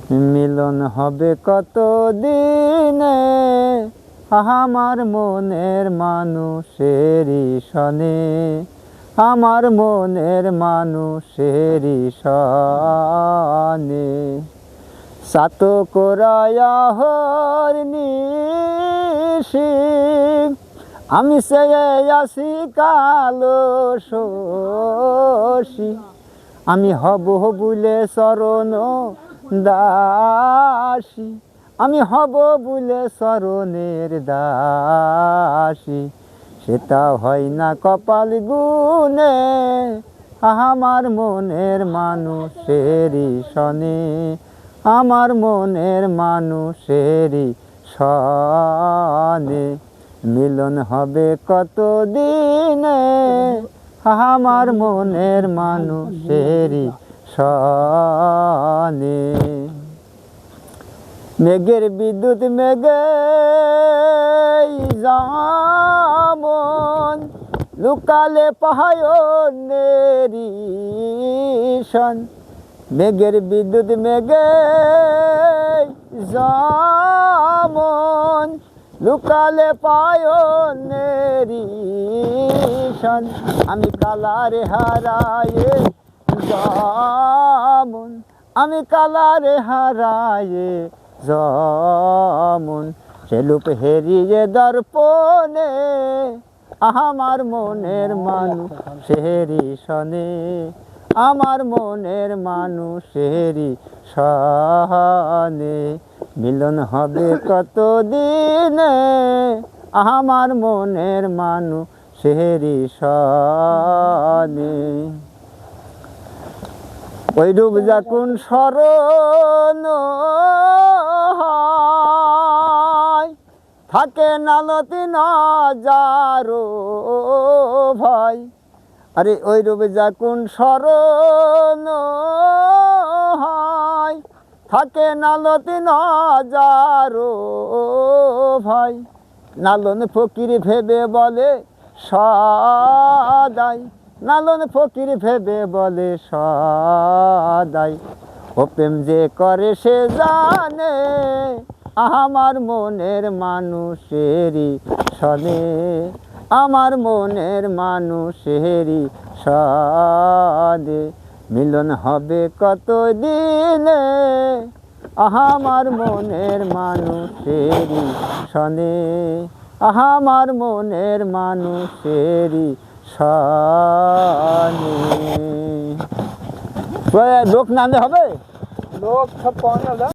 মিলন হবে কত দিনে আমার মনের মানুষেরই সনে, আমার মনের মানুষেরই সনে। চাতকরায়া হর নিশি আমি চেয়ে আছি কালো শশী, আমি হব বলে চরণ দাসী, আমি হব বলে চরণের দাসী। সেটা হয় না কপাল গুনে আমার মনের মানুষেরই সনে, আমার মনের মানুষেরই সনে। মিলন হবে কত দিনে আমার মনের মানুষেরই সনে। মেঘের বিদ্যুৎ মেঘে যেমন লুকালে পাহাড়েরই সন, মেঘের বিদ্যুৎ মেঘে যেমন লুকালে পায়নেরি সন। আমি কালারে হারায়ে যেমন, আমি কালারে হারায়ে যেমন, সেলুপ হেরিয়ে দর্পণে আমার মনের মানুষেরই সনে, আমার মনের মানুষেরই সনে। মিলন হবে কত দিনে আমার মনের মানুষেরই সনে। ওই রূপ যখন স্মরণ হয় থাকে নালতি নজারো ভয়। আরে ওই রূপ যখন স্মরণ হয় থাকে নালতি নজারো ভয়। নালন ফকির ভেবে বলে সদাই, নালন ফকির ভেবে বলে সদাই। ও প্রেম যে করে সে জানে আমার মনের মানুষেরই সনে, আমার মনের মানুষেরই সনে। মিলন হবে কত দিনে আমার মনের মানুষেরই সনে, আমার মনের মানুষেরই সনে। লোক নামে হবে, লোক সব পাওয়া